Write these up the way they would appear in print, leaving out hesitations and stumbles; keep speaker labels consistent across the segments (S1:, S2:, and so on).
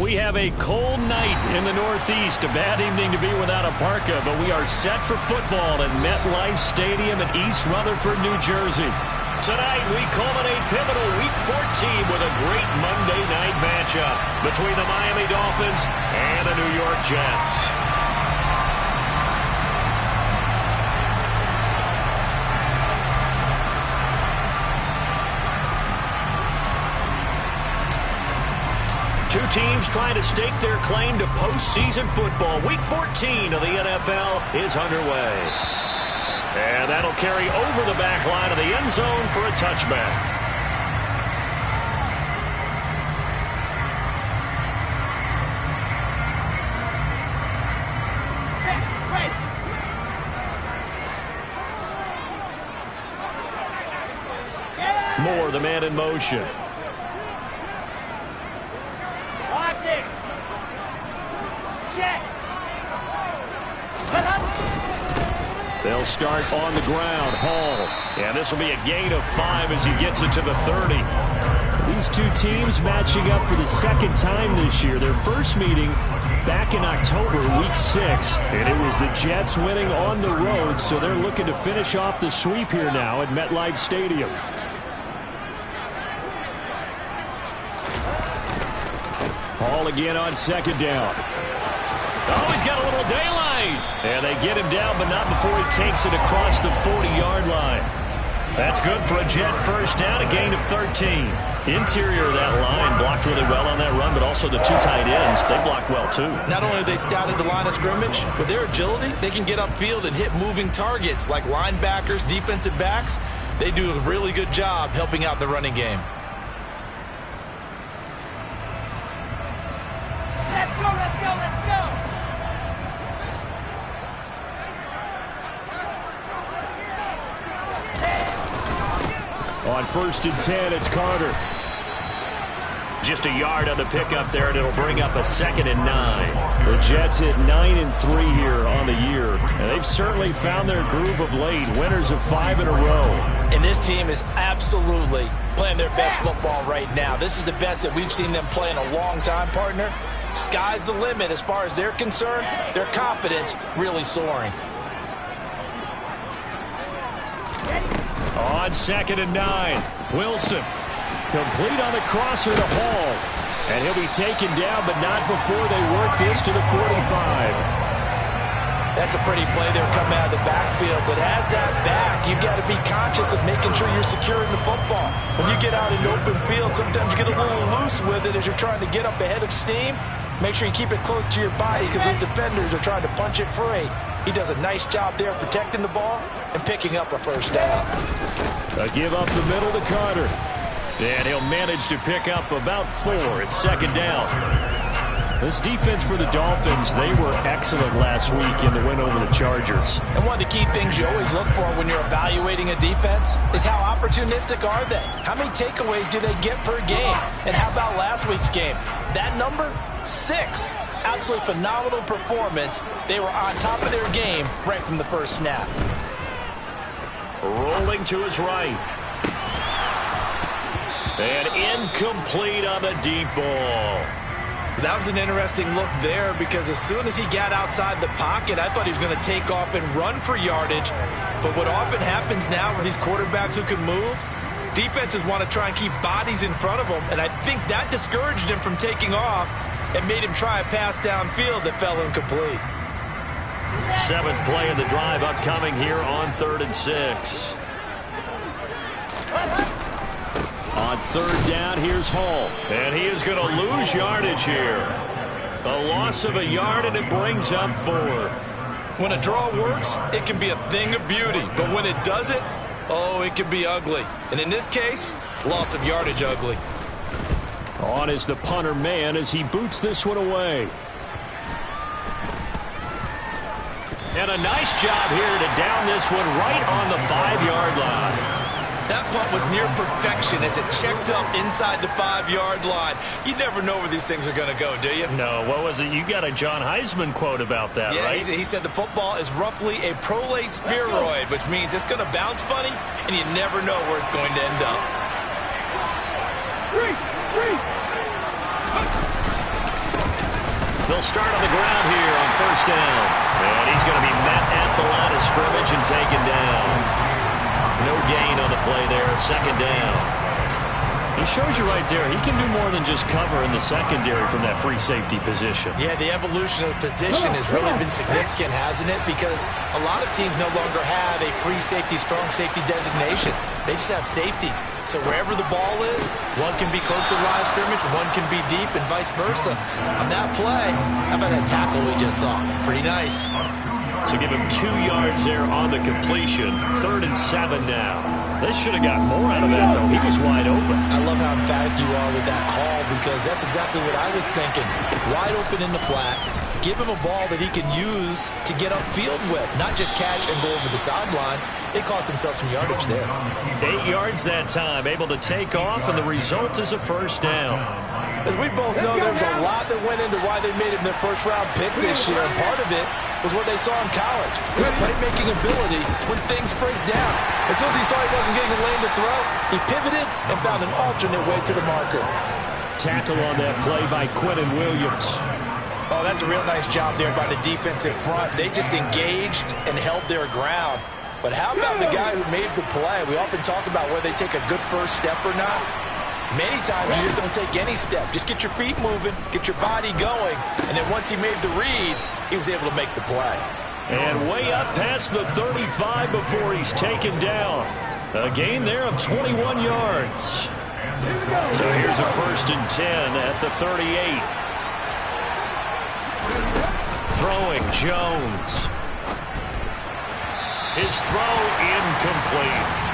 S1: We have a cold night in the Northeast. A bad evening to be without a parka, but we are set for football at MetLife Stadium in East Rutherford, New Jersey. Tonight, we culminate pivotal Week 14 with a great Monday night matchup between the Miami Dolphins and the New York Jets. Two teams trying to stake their claim to postseason football. Week 14 of the NFL is underway. And that'll carry over the back line of the end zone for a touchback. Moore, the man in motion. They'll start on the ground. Hall. And this will be a gain of 5 as he gets it to the 30.
S2: These two teams matching up for the second time this year. Their first meeting back in October, Week 6. And it was the Jets winning on the road, so they're looking to finish off the sweep here now at MetLife Stadium.
S1: Hall again on second down. Oh, he's got a little daylight. And they get him down, but not before he takes it across the 40-yard line. That's good for a Jet first down, a gain of 13. Interior of that line blocked really well on that run, but also the two tight ends, they blocked well too.
S3: Not only have they scouted the line of scrimmage, with their agility, they can get upfield and hit moving targets like linebackers, defensive backs. They do a really good job helping out the running game.
S4: Let's go, let's go, let's go!
S1: On 1st and 10, it's Carter. Just a yard on the pickup there, and it'll bring up a 2nd and 9.
S2: The Jets at 9-3 here on the year. And they've certainly found their groove of late. Winners of 5 in a row.
S3: And this team is absolutely playing their best football right now. This is the best that we've seen them play in a long time, partner. Sky's the limit as far as they're concerned. Their confidence really soaring.
S1: On 2nd and 9, Wilson.
S2: Complete on the crosser to Hall. And he'll be taken down, but not before they work this to the 45.
S3: That's a pretty play there coming out of the backfield. But as that back, you've got to be conscious of making sure you're securing the football. When you get out in open field, sometimes you get a little loose with it as you're trying to get up ahead of steam. Make sure you keep it close to your body because those defenders are trying to punch it free. He does a nice job there protecting the ball and picking up a first down.
S1: A give up the middle to Carter. And he'll manage to pick up about 4 at 2nd down.
S2: This defense for the Dolphins, they were excellent last week in the win over the Chargers.
S3: And one of the key things you always look for when you're evaluating a defense is how opportunistic are they? How many takeaways do they get per game? And how about last week's game? That number, 6. Absolutely phenomenal performance. They were on top of their game right from the first snap.
S1: Rolling to his right. And incomplete on the deep ball.
S3: That was an interesting look there because as soon as he got outside the pocket, I thought he was going to take off and run for yardage. But what often happens now with these quarterbacks who can move, defenses want to try and keep bodies in front of them, and I think that discouraged him from taking off and made him try a pass downfield that fell incomplete.
S1: 7th play of the drive upcoming here on 3rd and 6. On 3rd down, here's Hall. And he is going to lose yardage here. A loss of a yard, and it brings up 4th.
S3: When a draw works, it can be a thing of beauty. But when it doesn't, oh, it can be ugly. And in this case, loss of yardage ugly.
S2: On is the punter man as he boots this one away.
S1: And a nice job here to down this one right on the 5-yard line.
S3: That punt was near perfection as it checked up inside the 5-yard line. You never know where these things are going to go, do you?
S1: No, what was it? You got a John Heisman quote about that,
S3: yeah,
S1: right?
S3: He said the football is roughly a prolate spheroid, which means it's going to bounce funny, and you never know where it's going to end up.
S1: They'll start on the ground here on first down. And he's going to be met at the line of scrimmage and taken down. No gain on the play there, second down.
S2: He shows you right there, he can do more than just cover in the secondary from that free safety position.
S3: Yeah, the evolution of the position has really been significant, hasn't it? Because a lot of teams no longer have a free safety, strong safety designation. They just have safeties. So wherever the ball is, one can be close to the line of scrimmage, one can be deep, and vice versa. On that play, how about that tackle we just saw? Pretty nice.
S2: So give him 2 yards there on the completion. 3rd and 7 now. They should have got more out of that, though. He was wide open.
S3: I love how emphatic you are with that call because that's exactly what I was thinking. Wide open in the flat. Give him a ball that he can use to get upfield with, not just catch and go over the sideline. They cost themselves some yardage there.
S2: 8 yards that time, able to take off, and the result is a first down.
S5: As we both know, there's a lot that went into why they made it their first-round pick this year, and part of it was what they saw in college, his playmaking ability when things break down. As soon as he saw he wasn't getting a lane to throw, he pivoted and found an alternate way to the marker.
S2: Tackle on that play by Quentin Williams.
S3: Oh, that's a real nice job there by the defensive front. They just engaged and held their ground. But how about the guy who made the play? We often talk about whether they take a good first step or not. Many times you just don't take any step. Just get your feet moving, get your body going, and then once he made the read, he was able to make the play.
S2: And way up past the 35 before he's taken down. A gain there of 21 yards. So here's a 1st and 10 at the 38. Throwing Jones. His throw incomplete.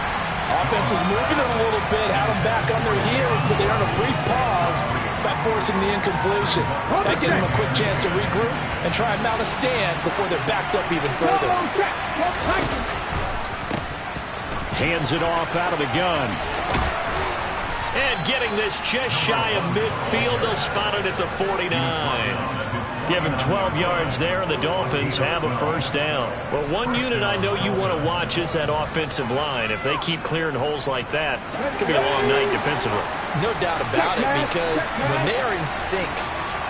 S5: Offense was moving it a little bit, had them back on their heels, but they earned a brief pause by forcing the incompletion. That gives them a quick chance to regroup and try and mount a stand before they're backed up even further.
S2: Hands it off out of the gun. And getting this just shy of midfield, they'll spot it at the 49. Give him 12 yards there, and the Dolphins have a first down. Well, one unit I know you want to watch is that offensive line. If they keep clearing holes like that, it could be a long night defensively.
S3: No doubt about it, because when they are in sync,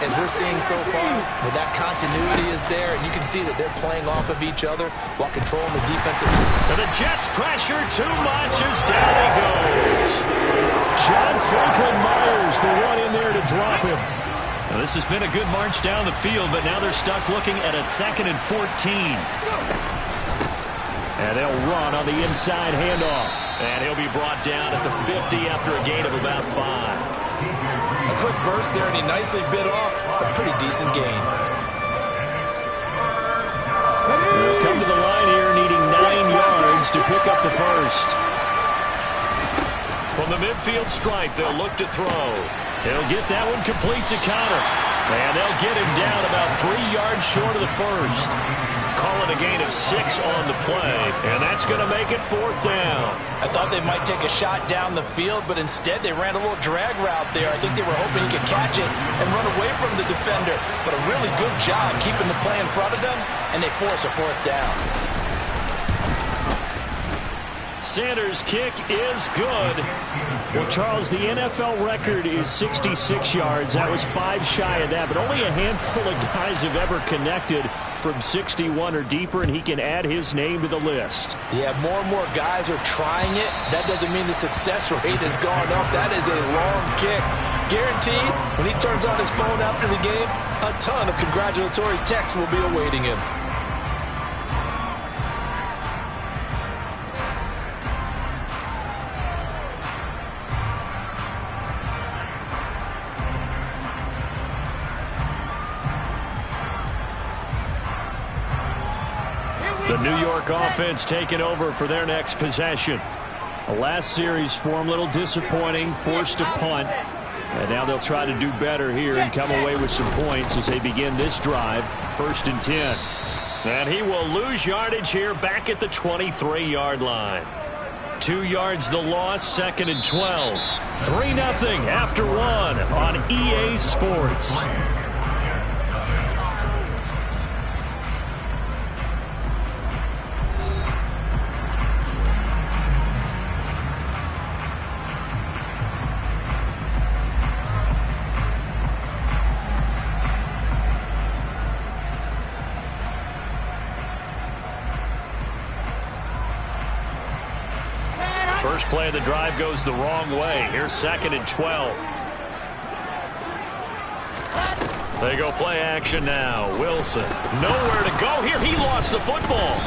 S3: as we're seeing so far, where that continuity is there, and you can see that they're playing off of each other while controlling the defensive.
S2: And the Jets pressure too much as down he goes. John Franklin Myers, the one in there to drop him. Now, this has been a good march down the field, but now they're stuck looking at a 2nd and 14. And they'll run on the inside handoff. And he'll be brought down at the 50 after a gain of about 5.
S3: A quick burst there, and he nicely bit off a pretty decent gain.
S2: They'll come to the line here needing 9 yards to pick up the first. From the midfield stripe, they'll look to throw. He'll get that one complete to Connor. And they'll get him down about 3 yards short of the first. Call it a gain of 6 on the play, and that's going to make it 4th down.
S3: I thought they might take a shot down the field, but instead they ran a little drag route there. I think they were hoping he could catch it and run away from the defender. But a really good job keeping the play in front of them, and they force a 4th down.
S2: Sanders' kick is good. Well, Charles, the NFL record is 66 yards. That was 5 shy of that, but only a handful of guys have ever connected from 61 or deeper, and he can add his name to the list.
S5: Yeah, more and more guys are trying it. That doesn't mean the success rate has gone up. That is a long kick. Guaranteed, when he turns on his phone after the game, a ton of congratulatory texts will be awaiting him.
S2: The New York offense taking over for their next possession. The last series for them, a little disappointing, forced a punt. And now they'll try to do better here and come away with some points as they begin this drive, 1st and 10. And he will lose yardage here back at the 23-yard line. 2 yards the loss, 2nd and 12. 3-0 after 1 on EA Sports.
S1: First play of the drive goes the wrong way. Here's 2nd and 12. They go play action now. Wilson, nowhere to go here. He lost the football.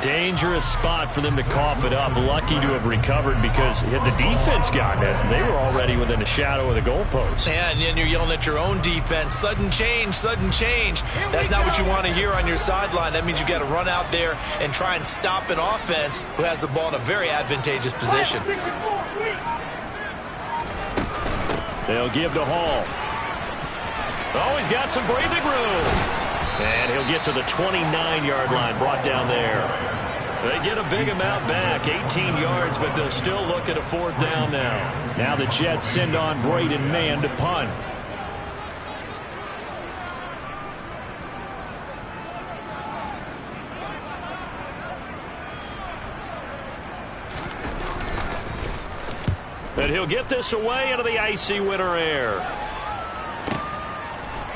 S1: Dangerous spot for them to cough it up. Lucky to have recovered because had the defense gotten it, they were already within the shadow of the goalpost.
S3: Yeah, and then you're yelling at your own defense. Sudden change, sudden change. That's not what you want to hear on your sideline. That means you got to run out there and try and stop an offense who has the ball in a very advantageous position.
S1: They'll give to Hall. Oh, he's got some breathing room. And he'll get to the 29-yard line, brought down there. They get a big amount back, 18 yards, but they'll still look at a 4th down now.
S2: Now the Jets send on Braden Mann to punt.
S1: And he'll get this away into the icy winter air.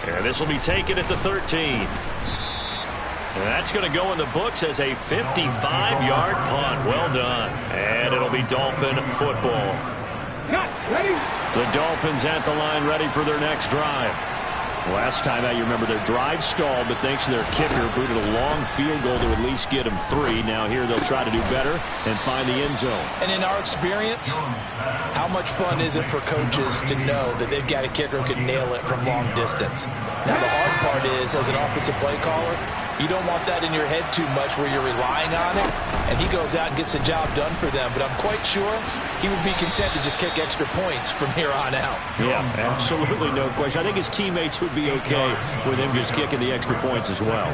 S1: And this will be taken at the 13. And that's going to go in the books as a 55-yard punt. Well done. And it'll be Dolphin football. The Dolphins at the line ready for their next drive. Last time out, you remember their drive stalled, but thanks to their kicker, booted a long field goal to at least get them 3. Now here they'll try to do better and find the end zone.
S3: And in our experience, how much fun is it for coaches to know that they've got a kicker who can nail it from long distance? Now the hard part is, as an offensive play caller, you don't want that in your head too much where you're relying on it, and he goes out and gets the job done for them. But I'm quite sure he would be content to just kick extra points from here on out.
S2: Yeah, absolutely no question. I think his teammates would be okay with him just kicking the extra points as well.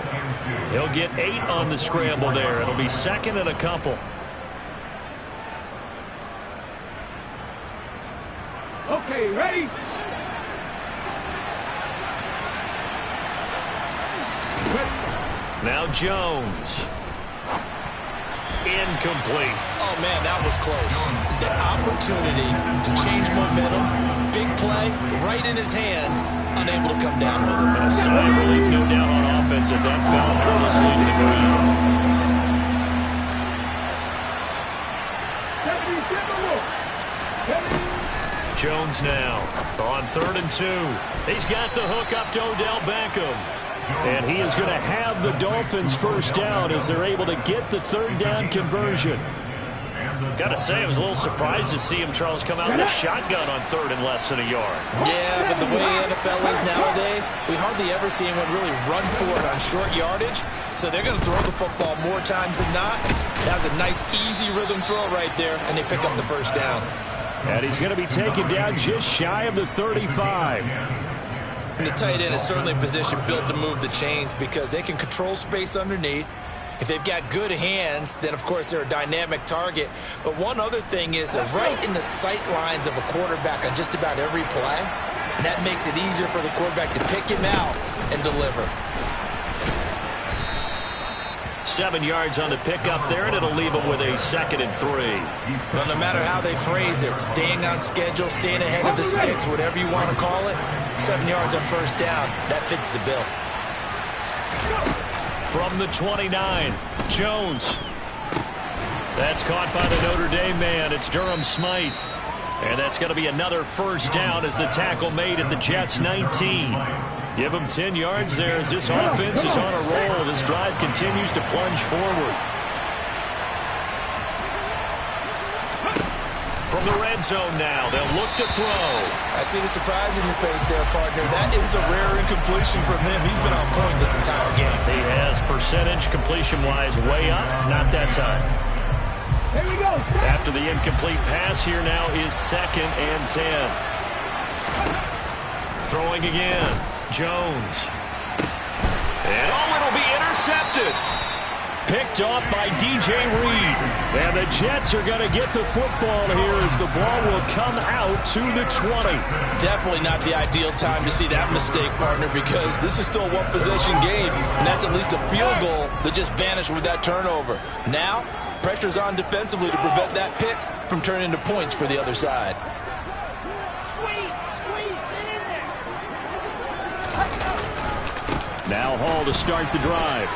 S1: He'll get 8 on the scramble there. It'll be 2nd and a couple.
S6: Okay, ready?
S1: Now Jones. Incomplete.
S3: Oh, man, that was close. The opportunity to change momentum, big play, right in his hands, unable to come down with it.
S1: A sigh of relief, no doubt, on offense that fell harmlessly to the ground. Jones now on 3rd and 2. He's got the hook up to Odell Beckham.
S2: And he is going to have the Dolphins first down as they're able to get the 3rd down conversion.
S1: Got to say, I was a little surprised to see him, Charles, come out with a shotgun on 3rd and less than a yard.
S3: Yeah, but the way the NFL is nowadays, we hardly ever see anyone really run for it on short yardage. So they're going to throw the football more times than not. That was a nice, easy rhythm throw right there, and they pick up the first down.
S2: And he's going to be taken down just shy of the 35.
S3: And the tight end is certainly a position built to move the chains because they can control space underneath. If they've got good hands, then, of course, they're a dynamic target. But one other thing is they're right in the sight lines of a quarterback on just about every play. And that makes it easier for the quarterback to pick him out and deliver.
S1: 7 yards on the pickup there, and it'll leave them with a 2nd and 3.
S3: Well, no matter how they phrase it, staying on schedule, staying ahead of the sticks, whatever you want to call it, 7 yards on first down, that fits the bill.
S1: From the 29, Jones. That's caught by the Notre Dame man. It's Durham Smythe. And that's going to be another first down as the tackle made at the Jets' 19. Give them 10 yards there as this offense is on a roll. This drive continues to plunge forward. From the red zone now, they'll look to throw.
S3: I see the surprise in your face there, partner. That is a rare incompletion from him. He's been on point this entire game.
S1: He has percentage completion-wise way up. Not that time.
S6: Here we go.
S1: After the incomplete pass, here now is 2nd and 10. Throwing again. Jones. And it'll be intercepted. Picked off by DJ Reed.
S2: And the Jets are going to get the football here as the ball will come out to the 20.
S3: Definitely not the ideal time to see that mistake, partner, because this is still a one-possession game, and that's at least a field goal that just vanished with that turnover. Now, pressure's on defensively to prevent that pick from turning into points for the other side.
S4: Squeeze, get in there.
S2: Now Hall to start the drive.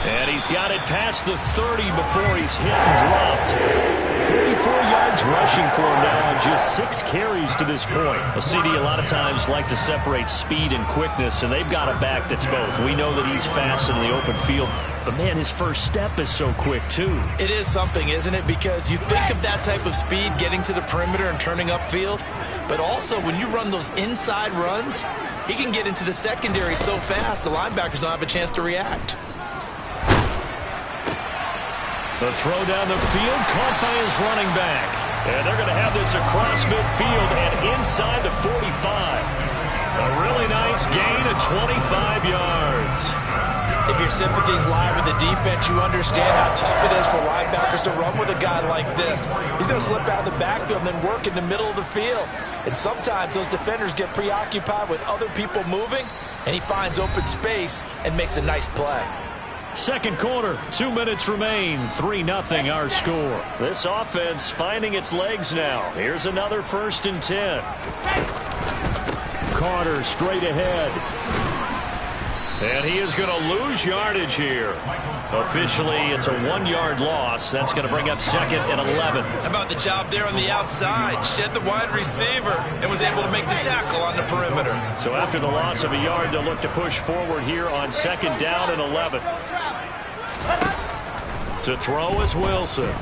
S1: And he's got it past the 30 before he's hit and dropped. 44 yards rushing for him now on just 6 carries to this point. A CD a lot of times like to separate speed and quickness, and they've got a back that's both. We know that he's fast in the open field, but, man, his first step is so quick, too.
S3: It is something, isn't it? Because you think of that type of speed getting to the perimeter and turning upfield, but also when you run those inside runs, he can get into the secondary so fast the linebackers don't have a chance to react.
S1: The throw down the field, caught by his running back. And they're going to have this across midfield and inside the 45. A really nice gain of 25 yards.
S3: If your sympathies lie with the defense, you understand how tough it is for linebackers to run with a guy like this. He's going to slip out of the backfield and then work in the middle of the field. And sometimes those defenders get preoccupied with other people moving, and he finds open space and makes a nice play.
S1: Second quarter, 2 minutes remain, 3-0 our score. This offense finding its legs now. Here's another 1st and 10. Carter straight ahead. And he is going to lose yardage here. Officially, it's a 1-yard loss. That's going to bring up 2nd and 11.
S3: How about the job there on the outside? Shed the wide receiver and was able to make the tackle on the perimeter.
S1: So after the loss of a yard, they'll look to push forward here on 2nd down and 11. To throw is Wilson.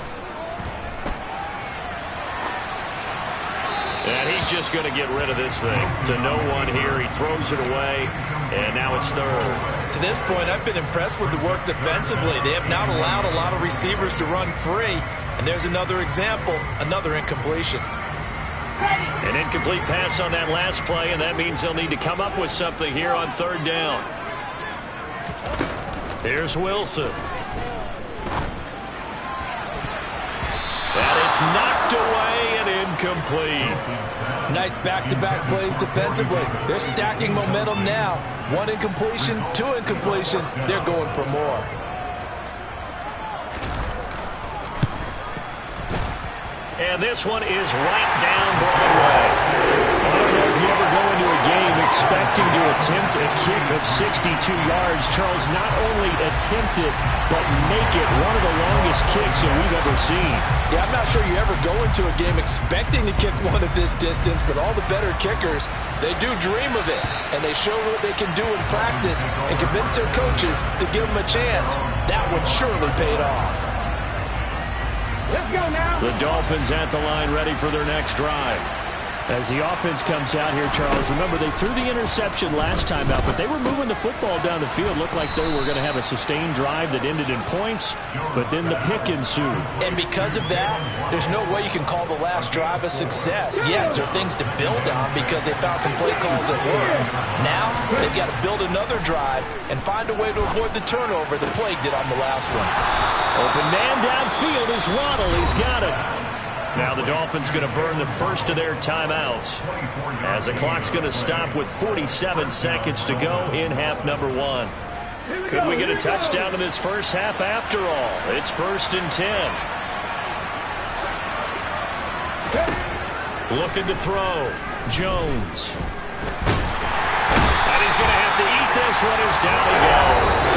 S1: And he's just going to get rid of this thing. To no one here. He throws it away. And now it's 3rd.
S3: To this point, I've been impressed with the work defensively. They have not allowed a lot of receivers to run free. And there's another example, another incompletion.
S1: An incomplete pass on that last play, and that means they'll need to come up with something here on 3rd down. Here's Wilson. And it's knocked away and incomplete.
S3: Nice back-to-back plays defensively. They're stacking momentum now. 1 incompletion, 2 incompletion. They're going for more.
S1: And this one is right down Broadway. I don't know if you ever go into a game expecting to attempt a kick of 62 yards. Charles, not only attempt it, but make it one of the longest kicks that we've ever seen.
S3: Yeah, I'm not sure you ever go into a game expecting to kick one of this distance, but all the better kickers, they do dream of it, and they show what they can do in practice and convince their coaches to give them a chance. That one surely paid off.
S6: Let's go now.
S1: The Dolphins at the line ready for their next drive.
S2: As the offense comes out here, Charles, remember they threw the interception last time out, but they were moving the football down the field. Looked like they were going to have a sustained drive that ended in points, but then the pick ensued.
S3: And because of that, there's no way you can call the last drive a success. Yes, there are things to build on because they found some play calls that work. Now, they've got to build another drive and find a way to avoid the turnover the play did on the last one.
S1: Open man downfield is Waddle. He's got it. Now the Dolphins going to burn the first of their timeouts as the clock's going to stop with 47 seconds to go in half number 1. Could we get a touchdown in this first half after all? It's 1st and 10. Looking to throw. Jones. And he's going to have to eat this one as down he goes.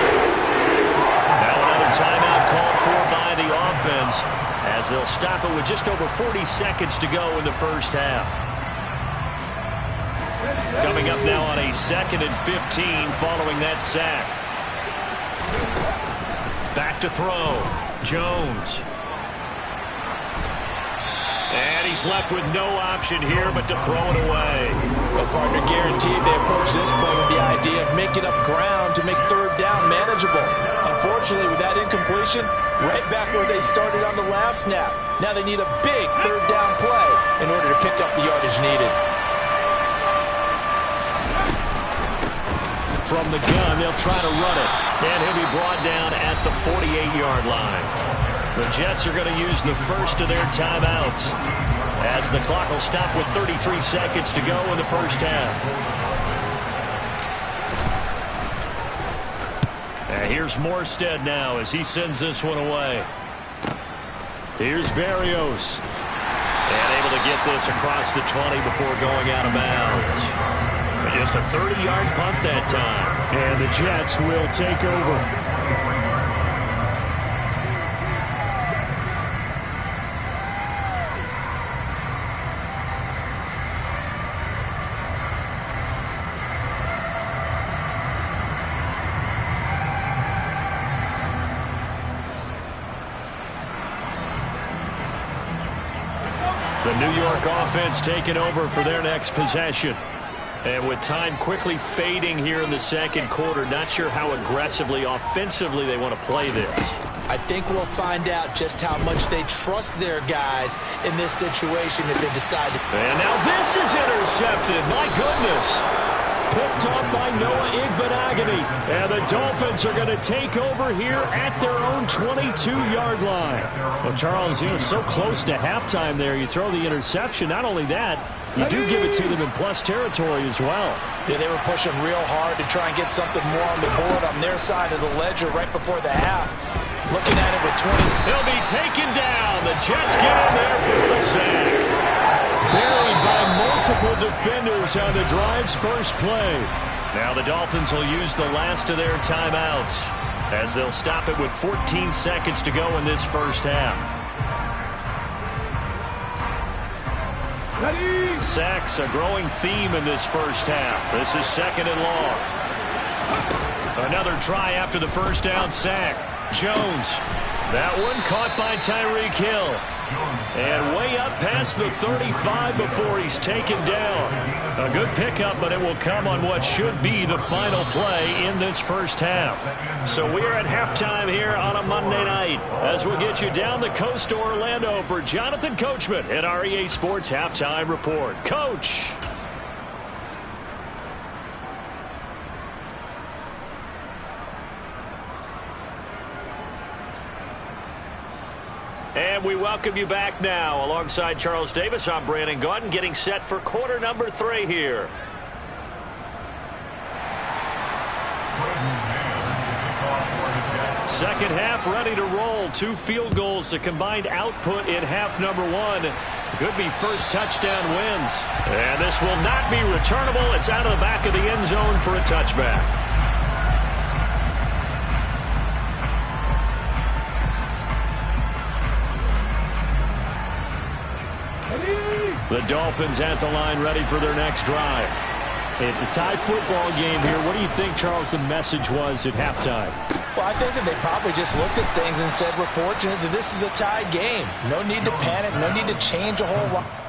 S1: Now another timeout called for by the offense, as they'll stop it with just over 40 seconds to go in the first half. Coming up now on a 2nd and 15 following that sack. Back to throw. Jones. And he's left with no option here but to throw it away.
S3: Well, partner, guaranteed they approach this play with the idea of making up ground to make 3rd down manageable. Unfortunately, with that incompletion, right back where they started on the last snap. Now they need a big 3rd down play in order to pick up the yardage needed.
S1: From the gun, they'll try to run it. And he'll be brought down at the 48-yard line. The Jets are going to use the first of their timeouts, as the clock will stop with 33 seconds to go in the first half. And here's Morstead now as he sends this one away. Here's Berrios. And able to get this across the 20 before going out of bounds. Just a 30-yard punt that time.
S2: And the Jets will take over.
S1: The New York offense taking over for their next possession. And with time quickly fading here in the second quarter, not sure how aggressively, offensively they want to play this.
S3: I think we'll find out just how much they trust their guys in this situation if they decide to.
S1: And now this is intercepted. My goodness. Picked off by Noah Igbenogany. And the Dolphins are going to take over here at their own 22-yard line. Well, Charles, so close to halftime there. You throw the interception. Not only that, you do give it to them in plus territory as well.
S3: Yeah, they were pushing real hard to try and get something more on the board on their side of the ledger right before the half. Looking at it with 20.
S1: He'll be taken down. The Jets get in there for the sack. Buried by multiple defenders on the drive's first play. Now the Dolphins will use the last of their timeouts as they'll stop it with 14 seconds to go in this first half.
S6: Ready.
S1: Sacks a growing theme in this first half. This is second and long. Another try after the first down sack. Jones. That one caught by Tyreek Hill. And way up past the 35 before he's taken down. A good pickup, but it will come on what should be the final play in this first half. So we are at halftime here on a Monday night as we'll get you down the coast to Orlando for Jonathan Coachman at our EA Sports Halftime Report. Coach. And we welcome you back now. Alongside Charles Davis, I'm Brandon Gaudin, getting set for quarter number 3 here. Second half ready to roll. 2 field goals, the combined output in half number 1. Could be first touchdown wins. And this will not be returnable. It's out of the back of the end zone for a touchback. The Dolphins at the line ready for their next drive.
S2: It's a tie football game here. What do you think, Charles, the message was at halftime?
S3: Well, I think that they probably just looked at things and said, we're fortunate that this is a tie game. No need to panic. No need to change a whole lot.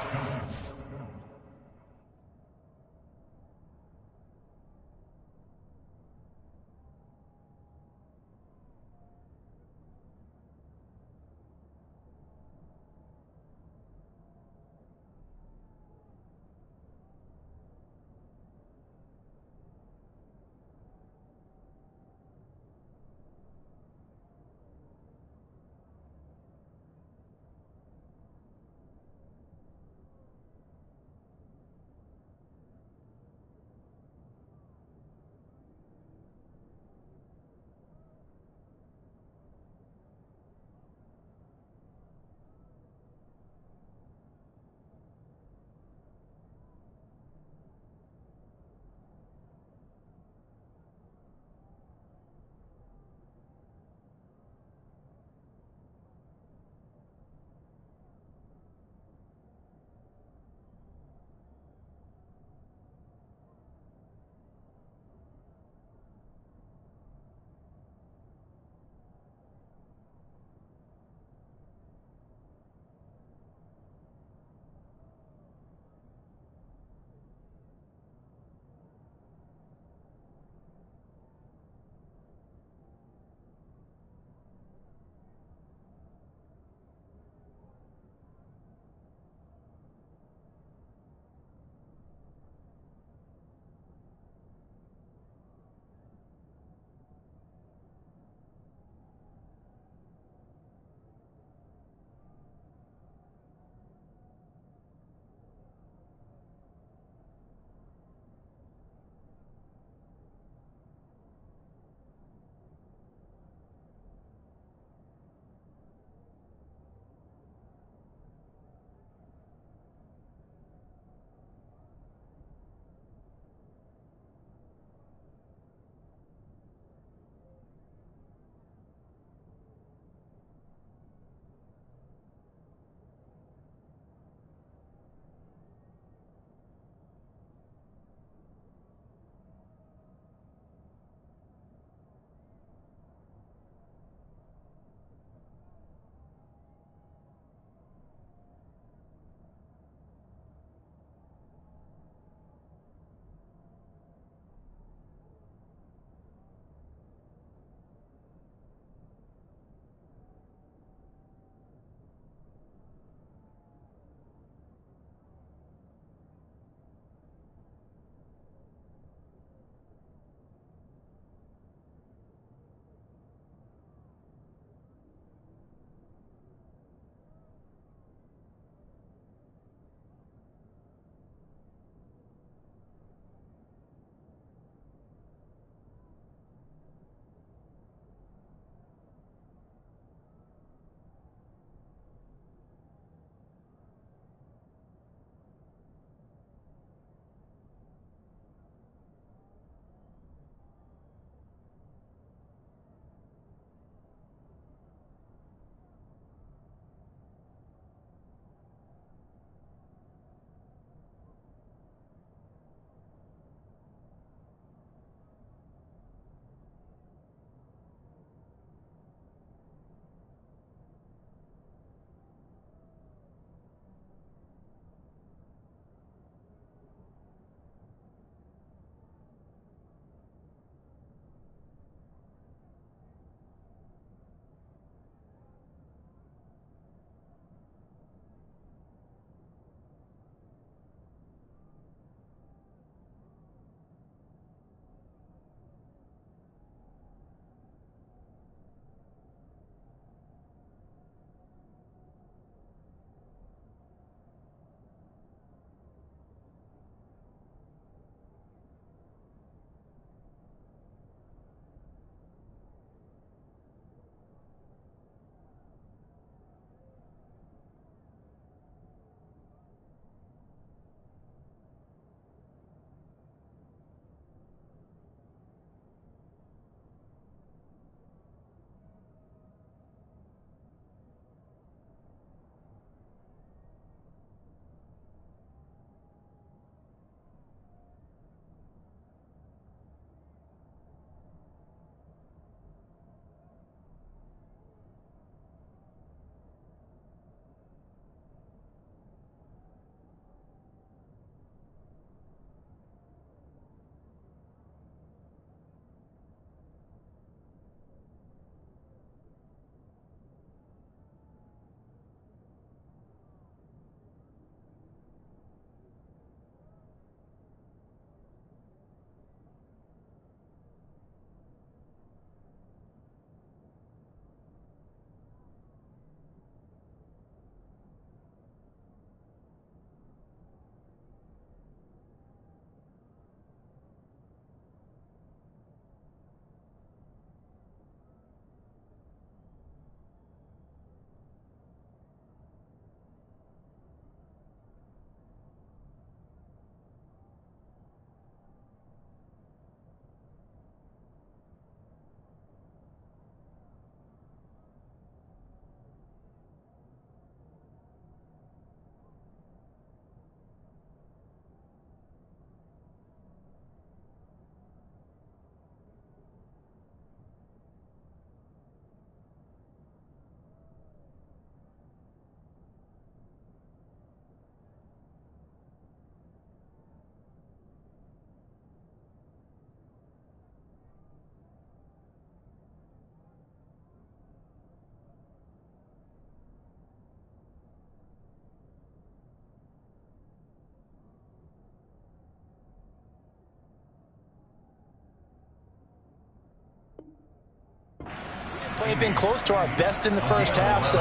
S3: play anything close to our best in the first half, so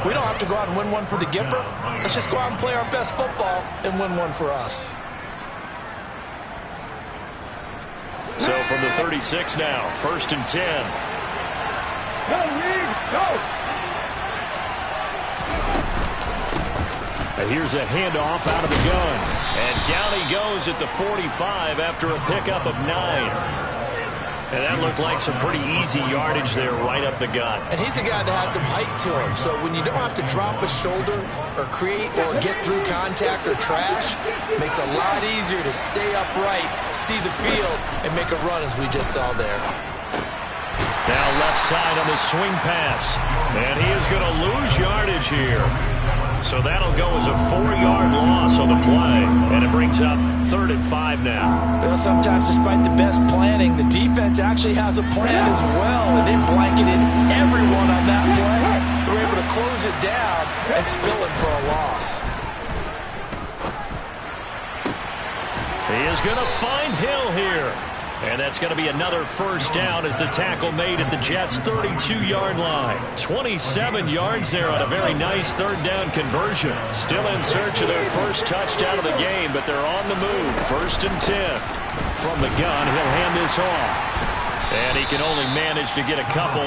S3: we don't have to go out and win one for the Gipper. Let's just go out and play our best football and win one for us.
S1: So from the 36 now, 1st and 10.
S6: Go, Reed, go!
S1: And here's a handoff out of the gun. And down he goes at the 45 after a pickup of 9. And that looked like some pretty easy yardage there right up the gut.
S3: And he's a guy that has some height to him, so when you don't have to drop a shoulder or create or get through contact or trash, it makes it a lot easier to stay upright, see the field, and make a run as we just saw there.
S1: Now left side on the swing pass. And he is going to lose yardage here. So that'll go as a 4-yard loss on the play. And it brings up 3rd and 5 now.
S3: Well, sometimes despite the best planning, the defense actually has a plan as well. And they blanketed everyone on that play. They were able to close it down and spill it for a loss.
S1: He is going to find Hill here. And that's going to be another first down as the tackle made at the Jets' 32-yard line. 27 yards there on a very nice 3rd down conversion. Still in search of their first touchdown of the game, but they're on the move. 1st and 10. From the gun, he'll hand this off. And he can only manage to get a couple.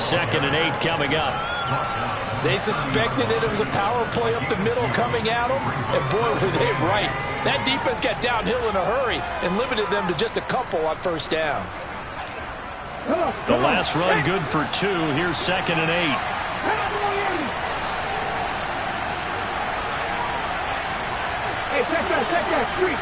S1: 2nd and 8 coming up.
S3: They suspected it was a power play up the middle coming at them, and boy, were they right. That defense got downhill in a hurry and limited them to just a couple on 1st down.
S1: The last run good for 2. Here's 2nd and 8.
S6: Hey, check that street.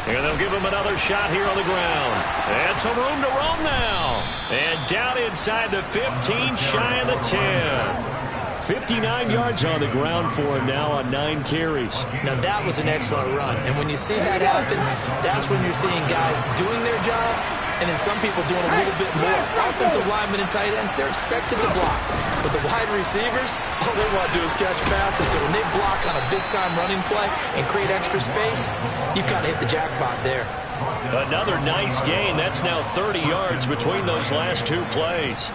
S1: And they'll give him another shot here on the ground. And some room to roam now. And down inside the 15, shy of the 10. 59 yards on the ground for him now on 9 carries.
S3: Now that was an excellent run. And when you see that happen, that's when you're seeing guys doing their job and then some people doing a little bit more. Offensive linemen and tight ends, they're expected to block. But the wide receivers, all they want to do is catch passes. So when they block on a big-time running play and create extra space, you've kind of hit the jackpot there.
S1: Another nice gain. That's now 30 yards between those last 2 plays.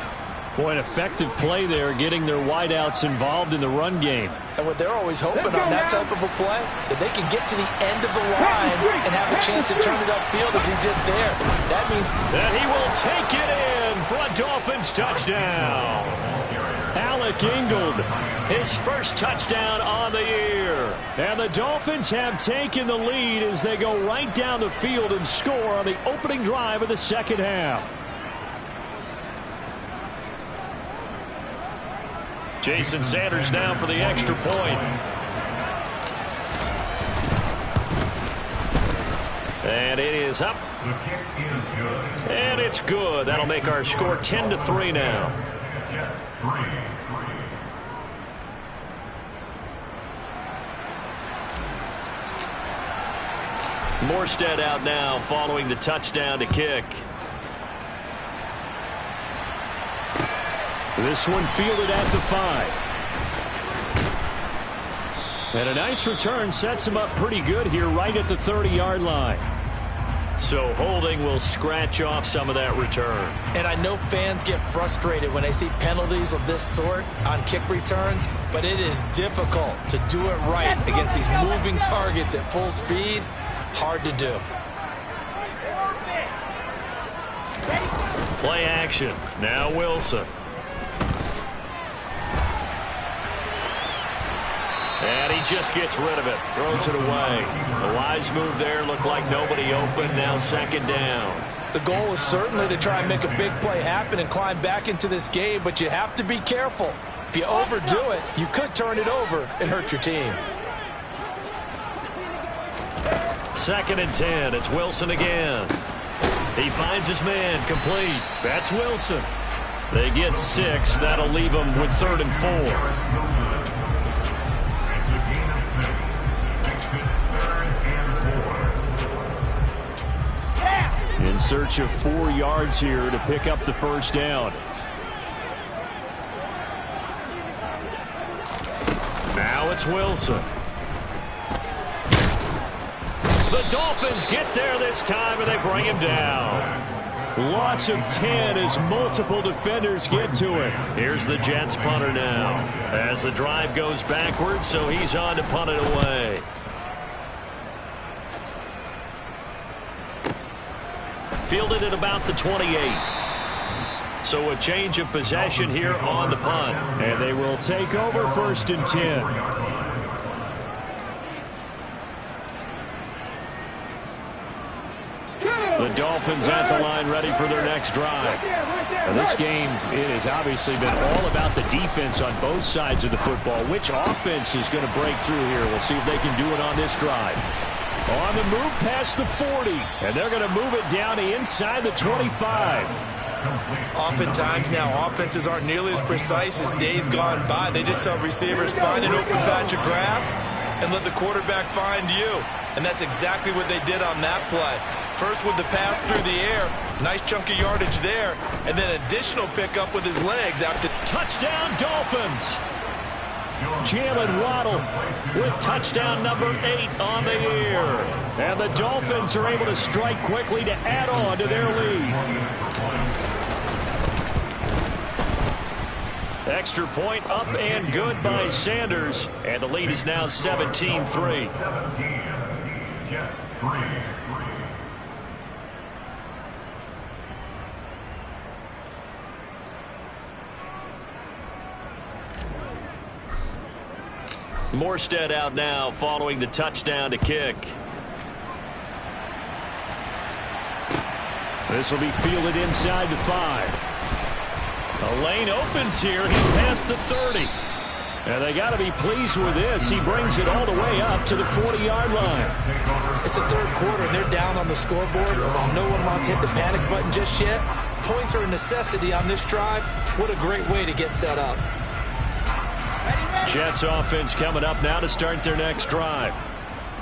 S2: Boy, an effective play there, getting their wideouts involved in the run game.
S3: And what they're always hoping on that type of a play, that they can get to the end of the line and have a chance to turn it upfield as he did there. That means
S1: that he will take it in for a Dolphins touchdown. Alec Ingold, his first touchdown on the year.
S2: And the Dolphins have taken the lead as they go right down the field and score on the opening drive of the 2nd half.
S1: Jason Sanders now for the extra point. And it is up. And it's good. That'll make our score 10-3 now. Morstead out now following the touchdown to kick.
S2: This one fielded at the 5. And a nice return sets him up pretty good here right at the 30-yard line.
S1: So holding will scratch off some of that return.
S3: And I know fans get frustrated when they see penalties of this sort on kick returns, but it is difficult to do it right against these moving targets at full speed. Hard to do.
S1: Play action. Now Wilson. And he just gets rid of it. Throws it away. A wise move there. Looked like nobody open. Now 2nd down.
S3: The goal is certainly to try and make a big play happen and climb back into this game, but you have to be careful. If you overdo it, you could turn it over and hurt your team.
S1: 2nd and 10. It's Wilson again. He finds his man. Complete. That's Wilson. They get 6. That'll leave them with 3rd and 4.
S2: In search of 4 yards here to pick up the first down.
S1: Now it's Wilson. The Dolphins get there this time, and they bring him down.
S2: Loss of 10 as multiple defenders get to it.
S1: Here's the Jets punter now. As the drive goes backwards, so he's on to punt it away. Fielded at about the 28. So a change of possession here on the punt.
S2: And they will take over 1st and 10.
S1: The Dolphins at the line ready for their next drive.
S2: Now this game, it has obviously been all about the defense on both sides of the football. Which offense is going to break through here? We'll see if they can do it on this drive. On the move past the 40. And they're going to move it down inside the 25.
S3: Oftentimes now, offenses aren't nearly as precise as days gone by. They just tell receivers, find an open patch of grass and let the quarterback find you. And that's exactly what they did on that play. First with the pass through the air, nice chunk of yardage there, and then additional pickup with his legs after.
S1: Touchdown, Dolphins!
S2: Jalen Waddle with touchdown number 8 on the year. And the Dolphins are able to strike quickly to add on to their lead.
S1: Extra point up and good by Sanders. And the lead is now 17-3.
S7: Jets 3.
S1: Morstead out now following the touchdown to kick.
S2: This will be fielded inside the 5.
S1: A lane opens here. He's past the 30.
S2: And they got to be pleased with this. He brings it all the way up to the 40-yard line.
S3: It's the third quarter, and they're down on the scoreboard. And while no one wants to hit the panic button just yet, points are a necessity on this drive. What a great way to get set up.
S1: Jets offense coming up now to start their next drive.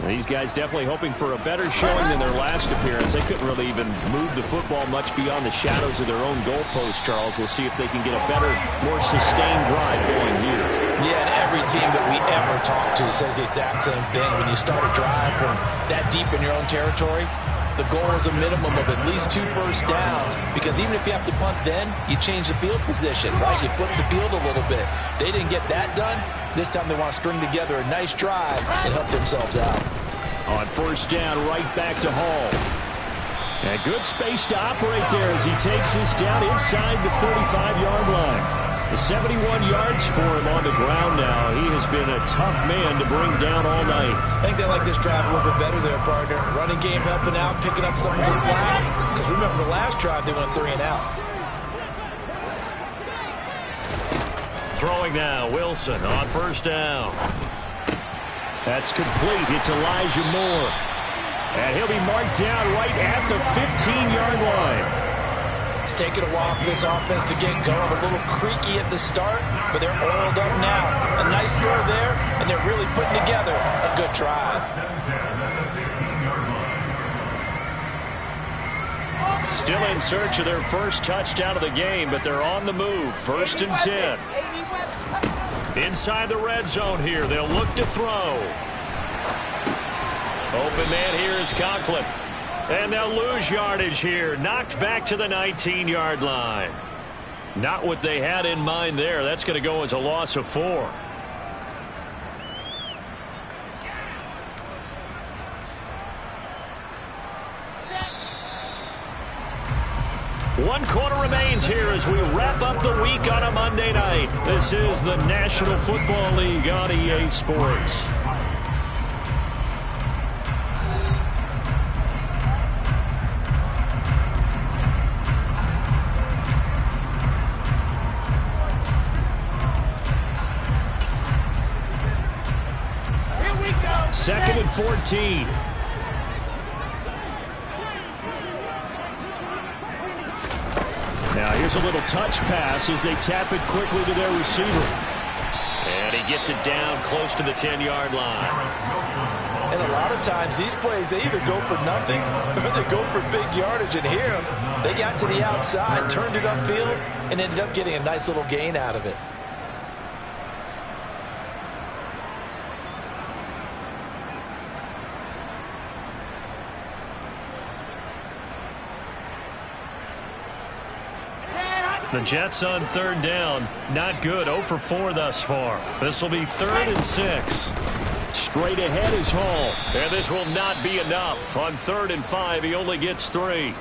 S2: These guys definitely hoping for a better showing than their last appearance. They couldn't really even move the football much beyond the shadows of their own goalpost, Charles. We'll see if they can get a better, more sustained drive going here.
S5: Yeah, and every team that we ever talk to says the exact same thing. When you start a drive from that deep in your own territory, the goal is a minimum of at least 2 first downs, because even if you have to punt then, you change the field position, right? You flip the field a little bit. They didn't get that done. This time they want to string together a nice drive and help themselves out.
S2: On first down, right back to Hall. And good space to operate there as he takes this down inside the 45-yard line. 71 yards for him on the ground now. He has been a tough man to bring down all night.
S3: I think they like this drive a little bit better there, partner. Running game helping out, picking up some of the slack. Because remember, the last drive they went 3 and out.
S1: Throwing now, Wilson on first down.
S2: That's complete. It's Elijah Moore. And he'll be marked down right at the 15-yard line.
S3: It's taken a while for this offense to get going. A little creaky at the start, but they're oiled up now. A nice throw there, and they're really putting together a good drive.
S1: Still in search of their first touchdown of the game, but they're on the move. 1st and 10. Inside the red zone here. They'll look to throw. Open man here is Conklin. And they'll lose yardage here. Knocked back to the 19-yard line. Not what they had in mind there. That's going to go as a loss of 4. One quarter remains here as we wrap up the week on a Monday night. This is the National Football League on EA Sports. Second and 14.
S2: Now here's a little touch pass as they tap it quickly to their receiver.
S1: And he gets it down close to the 10-yard line.
S3: And a lot of times these plays, they either go for nothing or they go for big yardage. And here, they got to the outside, turned it upfield, and ended up getting a nice little gain out of it.
S1: The Jets on third down. Not good. 0 for 4 thus far. This will be 3rd and 6.
S2: Straight ahead is Hall.
S1: And this will not be enough. On 3rd and 5, he only gets 3.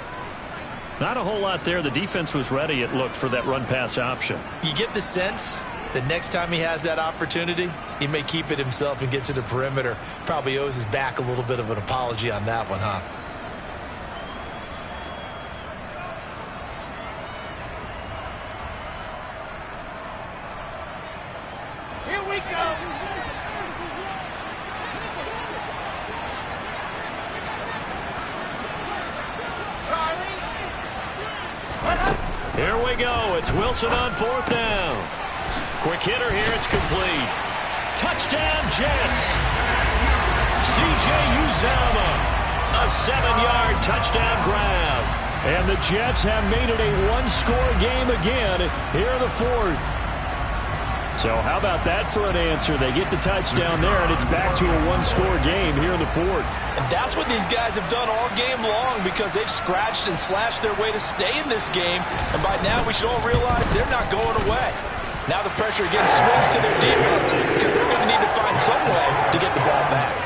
S1: Not a whole lot there. The defense was ready, it looked, for that run-pass option.
S3: You get the sense that next time he has that opportunity, he may keep it himself and get to the perimeter. Probably owes his back a little bit of an apology on that one, huh?
S4: Here we go. Charlie.
S1: Here we go. It's Wilson on 4th down. Quick hitter here. It's complete. Touchdown, Jets. C.J. Uzomah. A 7-yard touchdown grab.
S2: And the Jets have made it a one-score game again here in the 4th. So how about that for an answer? They get the touchdown there, and it's back to a one-score game here in the 4th.
S3: And that's what these guys have done all game long, because they've scratched and slashed their way to stay in this game. And by now, we should all realize they're not going away. Now the pressure again swings to their defense, because they're going to need to find some way to get the ball back.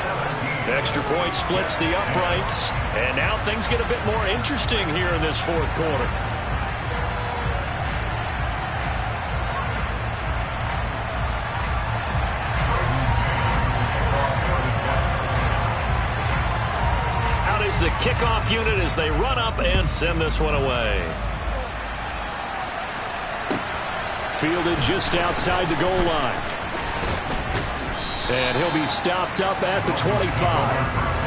S1: Extra point splits the uprights. And now things get a bit more interesting here in this 4th quarter. The kickoff unit as they run up and send this one away.
S2: Fielded just outside the goal line. And he'll be stopped up at the 25.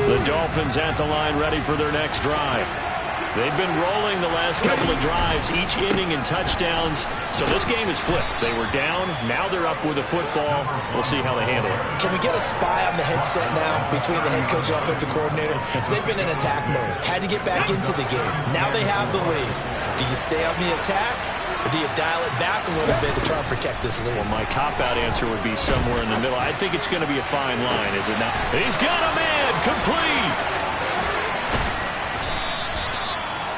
S1: The Dolphins at the line, ready for their next drive. They've been rolling the last couple of drives, each inning in touchdowns. So this game is flipped. They were down. Now they're up with a football. We'll see how they handle it.
S3: Can we get a spy on the headset now between the head coach and offensive coordinator? Because they've been in attack mode. Had to get back into the game. Now they have the lead. Do you stay on the attack, or do you dial it back a little bit to try and protect this lead?
S1: Well, my cop-out answer would be somewhere in the middle. I think it's going to be a fine line, is it not? He's got a man. Complete.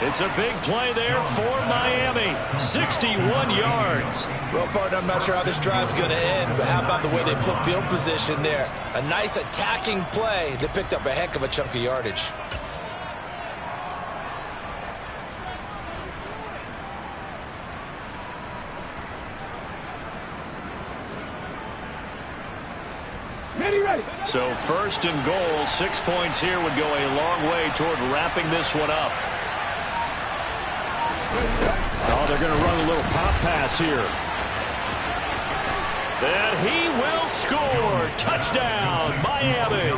S1: It's a big play there for Miami. 61 yards.
S3: Well, partner, I'm not sure how this drive's going to end, but how about the way they flip field position there? A nice attacking play that picked up a heck of a chunk of yardage.
S1: So 1st and goal, 6 points here would go a long way toward wrapping this one up.
S2: Oh, they're going to run a little pop pass here.
S1: And he will score. Touchdown, Miami.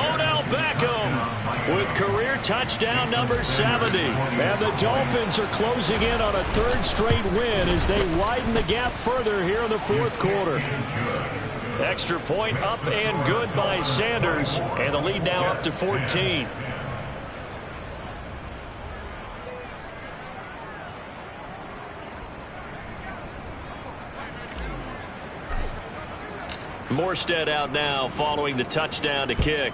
S1: Odell Beckham with career touchdown number 70.
S2: And the Dolphins are closing in on a 3rd straight win as they widen the gap further here in the 4th quarter.
S1: Extra point up and good by Sanders. And the lead now up to 14. Morstead out now following the touchdown to kick.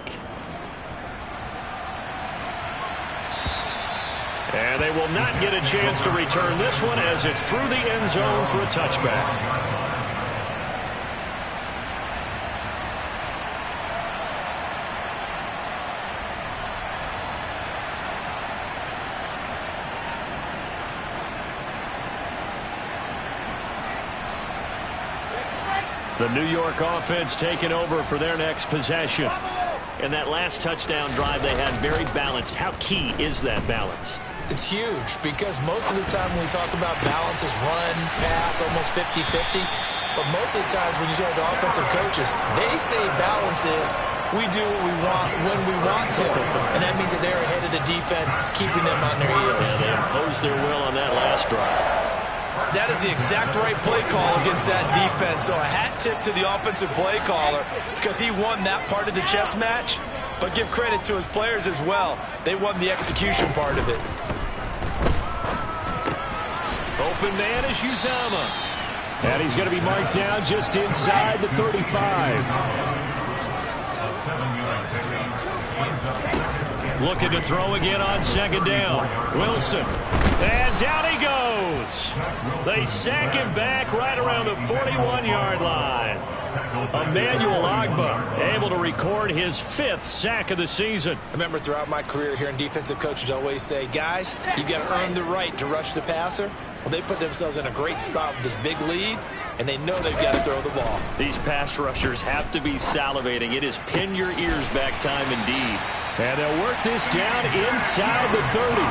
S1: And they will not get a chance to return this one as it's through the end zone for a touchback. The New York offense taking over for their next possession. In that last touchdown drive, they had very balanced. How key is that balance?
S3: It's huge, because most of the time when we talk about balance is run, pass, almost 50-50. But most of the times when you talk to offensive coaches, they say balance is we do what we want when we want to. And that means that they're ahead of the defense, keeping them on their heels.
S1: And they imposed their will on that last drive.
S3: That is the exact right play call against that defense. So a hat tip to the offensive play caller, because he won that part of the chess match. But give credit to his players as well. They won the execution part of it.
S1: open man is Uzama.
S2: And he's going to be marked down just inside the 35.
S7: 7-yard pickup.
S1: Looking to throw again on second down. Wilson. And down he goes. They sack him back right around the 41-yard line. Emmanuel Agba able to record his 5th sack of the season.
S5: I remember throughout my career hearing defensive coaches always say, guys, you got to earn the right to rush the passer. Well, they put themselves in a great spot with this big lead, and they know they've got to throw the ball.
S1: These pass rushers have to be salivating. It is pin your ears back time indeed.
S2: And they'll work this down inside the 30.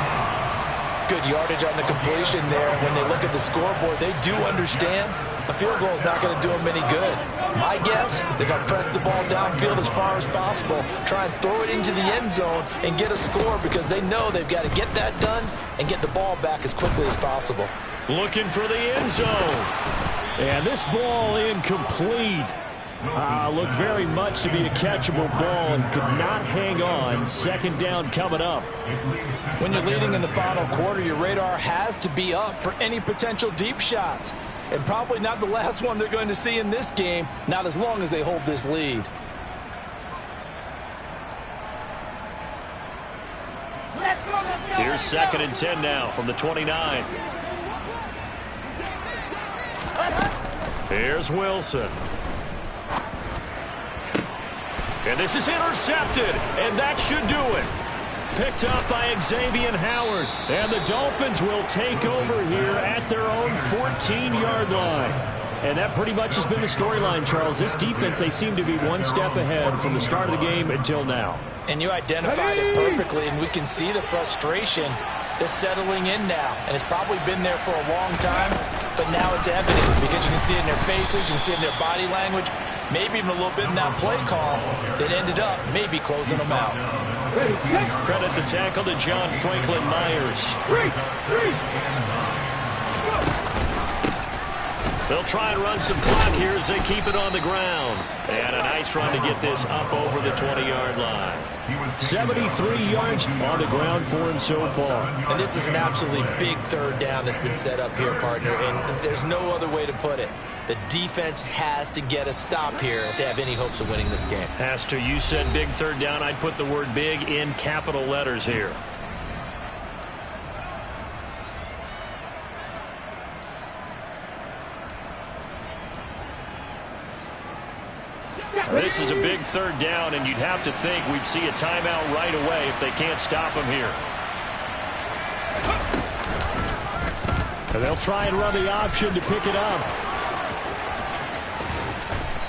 S5: Good yardage on the completion there. When they look at the scoreboard, they do understand a field goal is not going to do them any good. My guess, they're going to press the ball downfield as far as possible, try and throw it into the end zone and get a score because they know they've got to get that done and get the ball back as quickly as possible.
S1: Looking for the end zone.
S2: And this ball incomplete. Looked very much to be a catchable ball and could not hang on. Second down coming up.
S5: When you're leading in the final quarter, your radar has to be up for any potential deep shots. And probably not the last one they're going to see in this game, not as long as they hold this lead.
S4: Let's go, let's go.
S1: Here's 2nd and 10 now from the 29. Here's Wilson. And this is intercepted, and that should do it. Picked up by Xavier Howard. And the Dolphins will take over here at their own 14-yard line.
S2: And that pretty much has been the storyline, Charles. This defense, they seem to be one step ahead from the start of the game until now.
S5: And you identified it perfectly, and we can see the frustration that's settling in now. And it's probably been there for a long time, but now it's evident because you can see it in their faces, you can see it in their body language, maybe even a little bit in that play call that ended up maybe closing them out.
S1: Credit the tackle to John Franklin Myers. They'll try and run some clock here as they keep it on the ground. And a nice run to get this up over the 20-yard line.
S2: 73 yards on the ground for him so far.
S5: And this is an absolutely big third down that's been set up here, partner, and there's no other way to put it. The defense has to get a stop here if they have any hopes of winning this game.
S1: Has to. You said big third down. I'd put the word big in capital letters here. This is a big third down, and you'd have to think we'd see a timeout right away if they can't stop him here.
S2: And they'll try and run the option to pick it up.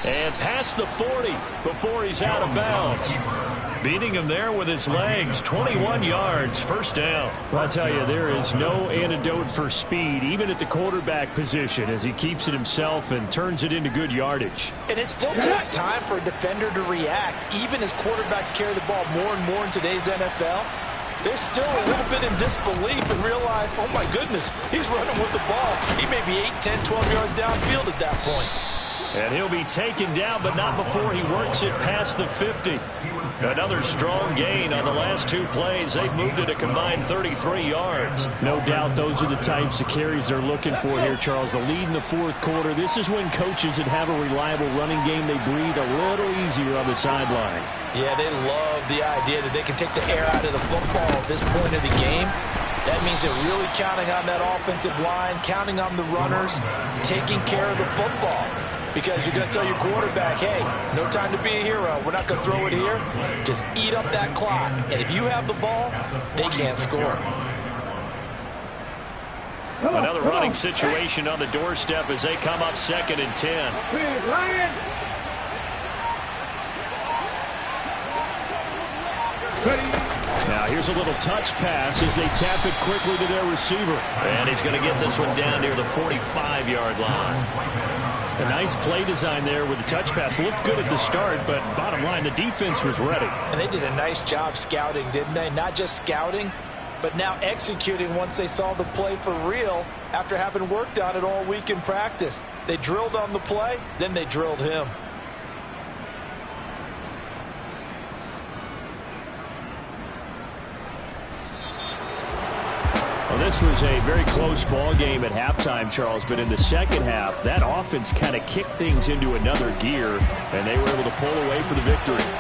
S1: And past the 40 before he's out of bounds. Beating him there with his legs. 21 yards, first down.
S2: Well, I'll tell you, there is no antidote for speed, even at the quarterback position, as he keeps it himself and turns it into good yardage.
S5: And it still takes time for a defender to react. Even as quarterbacks carry the ball more and more in today's NFL, they're still a little bit in disbelief and realize, oh my goodness, he's running with the ball. He may be 8, 10, 12 yards downfield at that point.
S1: And he'll be taken down, but not before he works it past the 50. Another strong gain on the last two plays. They've moved it a combined 33 yards.
S2: No doubt those are the types of carries they're looking for here, Charles. The lead in the fourth quarter. This is when coaches that have a reliable running game, they breathe a little easier on the sideline.
S5: Yeah, they love the idea that they can take the air out of the football at this point of the game. That means they're really counting on that offensive line, counting on the runners, taking care of the football. Because you're going to tell your quarterback, hey, no time to be a hero. We're not going to throw it here. Just eat up that clock. And if you have the ball, they can't score.
S1: Another running situation on the doorstep as they come up 2nd and 10.
S2: Now here's a little touch pass as they tap it quickly to their receiver.
S1: And he's going to get this one down near the 45-yard line.
S2: A nice play design there with the touch pass. Looked good at the start, but bottom line, the defense was ready.
S5: And they did a nice job scouting, didn't they? Not just scouting, but now executing once they saw the play for real after having worked on it all week in practice. They drilled on the play, then they drilled him.
S2: This was a very close ball game at halftime, Charles, but in the second half, that offense kind of kicked things into another gear, and they were able to pull away for the victory.